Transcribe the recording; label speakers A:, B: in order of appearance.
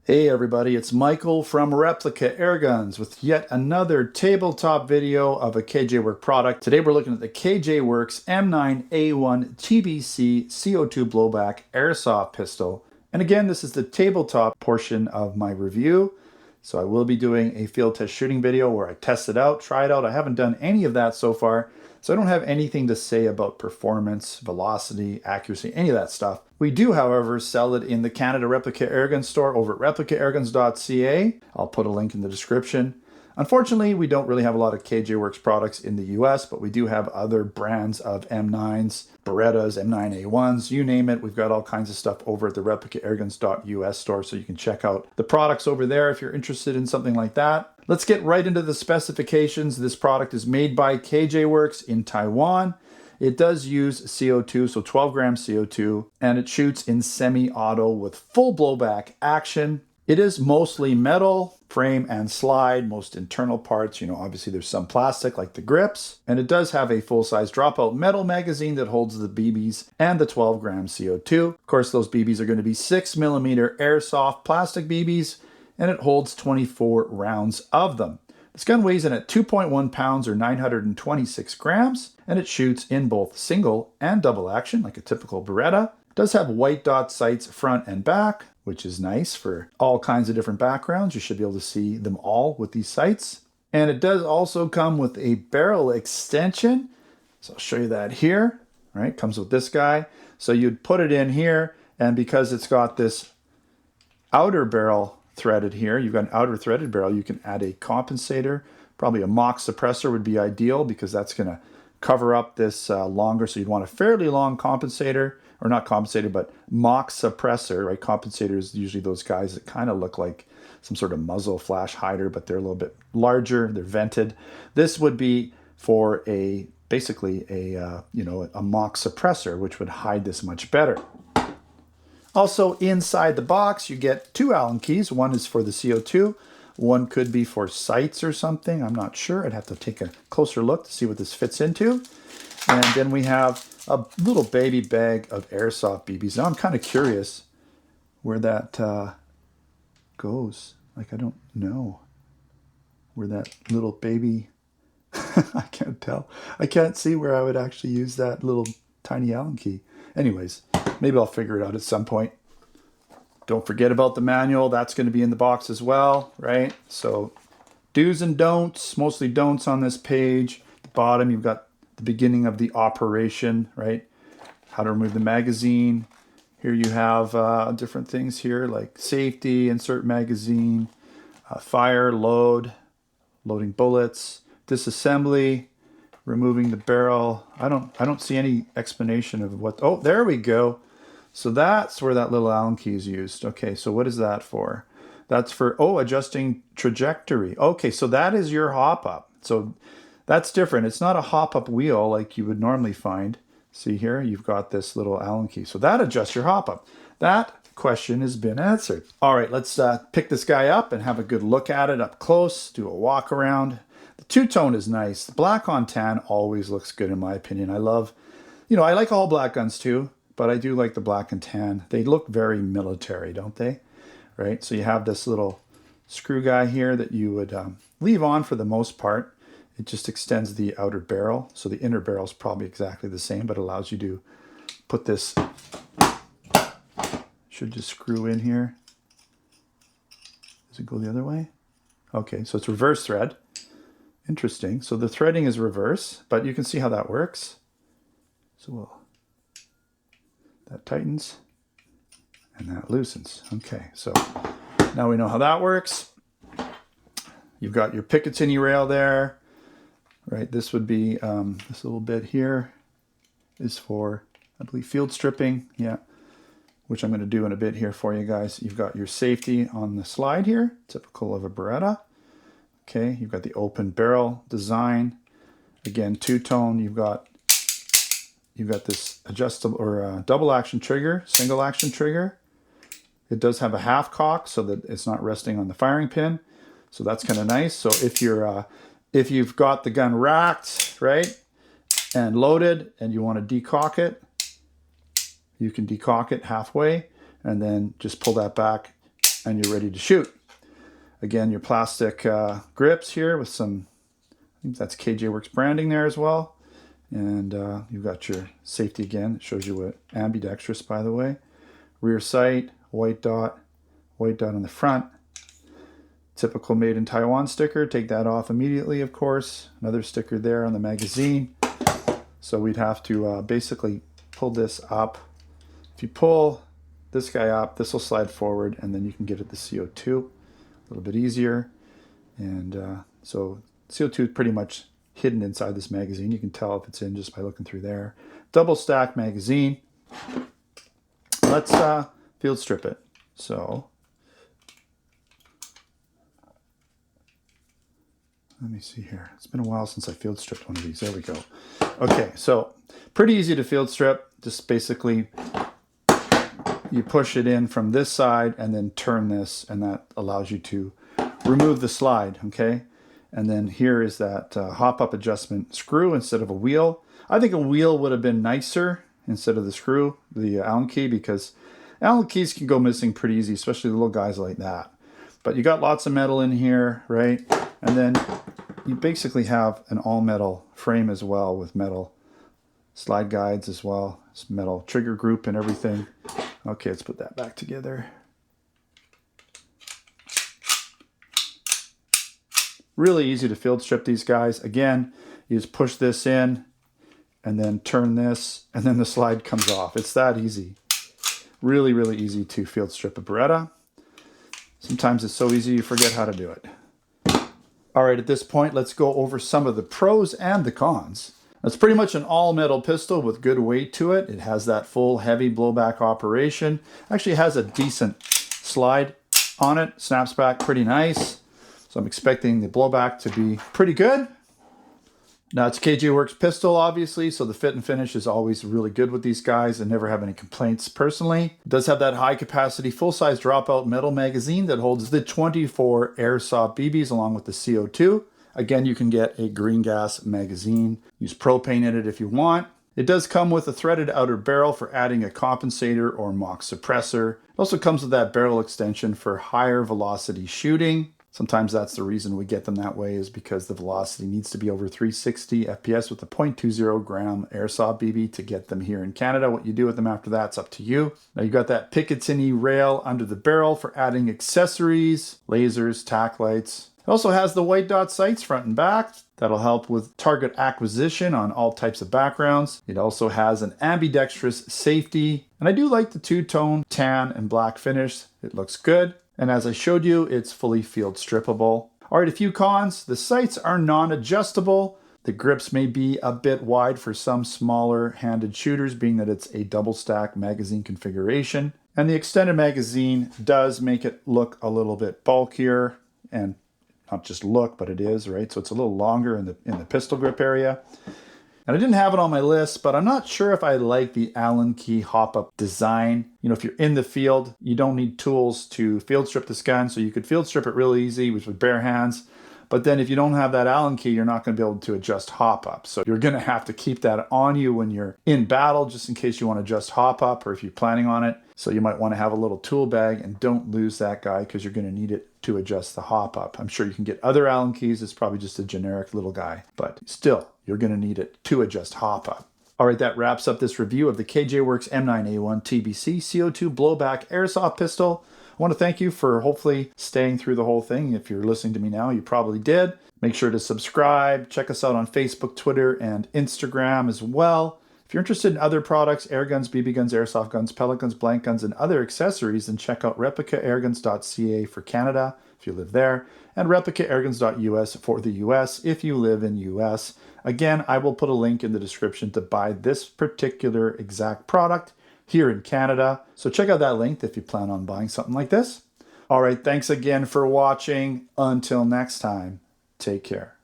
A: Hey everybody, it's Michael from Replica Airguns with yet another tabletop video of a KJWorks product. Today we're looking at the KJWorks M9A1 TBC CO2 Blowback Airsoft pistol. And again, this is the tabletop portion of my review. So I will be doing a field test shooting video where I test it out, try it out. I haven't done any of that so far, so I don't have anything to say about performance, velocity, accuracy, any of that stuff. We do, however, sell it in the Canada Replica Airgun store over at replicaairguns.ca. I'll put a link in the description. Unfortunately, we don't really have a lot of KJWorks products in the US, but we do have other brands of M9s, Berettas, M9A1s, you name it. We've got all kinds of stuff over at the replicaairguns.us store, so you can check out the products over there if you're interested in something like that. Let's get right into the specifications. This product is made by KJWorks in Taiwan. It does use CO2, so 12 grams CO2, and it shoots in semi-auto with full blowback action. It is mostly metal, frame and slide, most internal parts. Obviously there's some plastic like the grips, and it does have a full-size dropout metal magazine that holds the BBs and the 12 gram CO2. Of course, those BBs are going to be 6mm airsoft plastic BBs, and it holds 24 rounds of them. This gun weighs in at 2.1 pounds or 926 grams, and it shoots in both single and double action like a typical Beretta. It does have white dot sights front and back, which is nice for all kinds of different backgrounds. You should be able to see them all with these sights. And it does also come with a barrel extension. So I'll show you that here. All right, comes with this guy. So you'd put it in here, and because it's got this outer barrel threaded here, you've got an outer threaded barrel, you can add a compensator. Probably a mock suppressor would be ideal because that's going to cover up this longer. So you'd want a fairly long compensator, or not compensator, but mock suppressor, right? Compensator is usually those guys that kind of look like some sort of muzzle flash hider, but they're a little bit larger, they're vented. This would be for basically a mock suppressor, which would hide this much better. Also inside the box, you get two Allen keys. One is for the CO2. One could be for sights or something. I'm not sure. I'd have to take a closer look to see what this fits into. And then we have a little baby bag of airsoft BBs. Now I'm kind of curious where that goes. Like, I don't know where that little baby, I can't tell. I can't see where I would actually use that little tiny Allen key. Anyways, maybe I'll figure it out at some point. Don't forget about the manual. That's going to be in the box as well, right? So do's and don'ts, mostly don'ts on this page. At the bottom, you've got the beginning of the operation, right? How to remove the magazine. Here you have different things here like safety, insert magazine, fire, load, loading bullets, disassembly, removing the barrel. I don't see any explanation of what. Oh, there we go. So that's where that little Allen key is used. Okay, so what is that for? That's for adjusting trajectory. Okay, so that is your hop up. So that's different. It's not a hop up wheel like you would normally find. See here, you've got this little Allen key. So that adjusts your hop up. That question has been answered. All right, let's pick this guy up and have a good look at it up close, do a walk around. The two-tone is nice. The black on tan always looks good in my opinion. I like all black guns too, but I do like the black and tan. They look very military, don't they? Right? So you have this little screw guy here that you would leave on for the most part. It just extends the outer barrel. So the inner barrel is probably exactly the same, but allows you to put this, should just screw in here. Does it go the other way? Okay, so it's reverse thread. Interesting. So the threading is reverse, but you can see how that works. So that tightens and that loosens. Okay, so now we know how that works. You've got your picatinny rail there, right? This would be this little bit here is for, I believe, field stripping. Yeah, which I'm going to do in a bit here for you guys. You've got your safety on the slide here, typical of a Beretta. Okay, you've got the open barrel design. Again, two-tone. You've got this adjustable or double action trigger, single action trigger. It does have a half cock so that it's not resting on the firing pin. So that's kind of nice. So if you've got the gun racked, right, and loaded, and you want to decock it, you can decock it halfway and then just pull that back and you're ready to shoot. Again, your plastic grips here with some, I think that's KJWorks branding there as well. And you've got your safety again. It shows you what ambidextrous, by the way. Rear sight, white dot on the front. Typical made in Taiwan sticker. Take that off immediately, of course. Another sticker there on the magazine. So we'd have to basically pull this up. If you pull this guy up, this will slide forward, and then you can get at the CO2 a little bit easier. And so CO2 is pretty much hidden inside this magazine. You can tell if it's in just by looking through there. Double stack magazine. Let's field strip it. So let me see here. It's been a while since I field stripped one of these. There we go. Okay, so pretty easy to field strip. Just basically you push it in from this side and then turn this, and that allows you to remove the slide, okay? And then here is that hop-up adjustment screw instead of a wheel. I think a wheel would have been nicer instead of the screw, the Allen key, because Allen keys can go missing pretty easy, especially little guys like that. But you got lots of metal in here, right? And then you basically have an all-metal frame as well with metal slide guides as well. It's metal trigger group and everything. Okay, let's put that back together. Really easy to field strip these guys. Again, you just push this in and then turn this, and then the slide comes off. It's that easy. Really, really easy to field strip a Beretta. Sometimes it's so easy you forget how to do it. All right, at this point, let's go over some of the pros and the cons. It's pretty much an all-metal pistol with good weight to it. It has that full heavy blowback operation. Actually has a decent slide on it. Snaps back pretty nice. So I'm expecting the blowback to be pretty good. Now it's a KJWorks pistol, obviously, so the fit and finish is always really good with these guys. I never have any complaints personally. It does have that high capacity, full-size dropout metal magazine that holds the 24 airsoft BBs along with the CO2. Again, you can get a green gas magazine. Use propane in it if you want. It does come with a threaded outer barrel for adding a compensator or mock suppressor. It also comes with that barrel extension for higher velocity shooting. Sometimes that's the reason we get them that way, is because the velocity needs to be over 360 FPS with a 0.20 gram airsoft BB to get them here in Canada. What you do with them after that's up to you. Now you got that picatinny rail under the barrel for adding accessories, lasers, tack lights. It also has the white dot sights front and back. That'll help with target acquisition on all types of backgrounds. It also has an ambidextrous safety. And I do like the two-tone tan and black finish. It looks good. And as I showed you, it's fully field strippable. All right, a few cons. The sights are non-adjustable. The grips may be a bit wide for some smaller handed shooters, being that it's a double stack magazine configuration. And the extended magazine does make it look a little bit bulkier, and not just look, but it is, right? So it's a little longer in the pistol grip area. And I didn't have it on my list, but I'm not sure if I like the Allen key hop-up design. You know, if you're in the field, you don't need tools to field strip this gun, so you could field strip it really easy with bare hands. But then if you don't have that Allen key, you're not going to be able to adjust hop-up. So you're going to have to keep that on you when you're in battle, just in case you want to adjust hop-up or if you're planning on it. So you might want to have a little tool bag, and don't lose that guy because you're going to need it to adjust the hop-up. I'm sure you can get other Allen keys. It's probably just a generic little guy, but still, you're going to need it to adjust hop-up. All right, that wraps up this review of the KJWorks M9A1 TBC CO2 Blowback Airsoft Pistol. I want to thank you for hopefully staying through the whole thing. If you're listening to me now, you probably did. Make sure to subscribe. Check us out on Facebook, Twitter, and Instagram as well. If you're interested in other products, air guns, BB guns, airsoft guns, pellet guns, blank guns, and other accessories, then check out replicairguns.ca for Canada if you live there, and replicairguns.us for the US if you live in US. Again, I will put a link in the description to buy this particular exact product here in Canada. So check out that link if you plan on buying something like this. All right, thanks again for watching. Until next time, take care.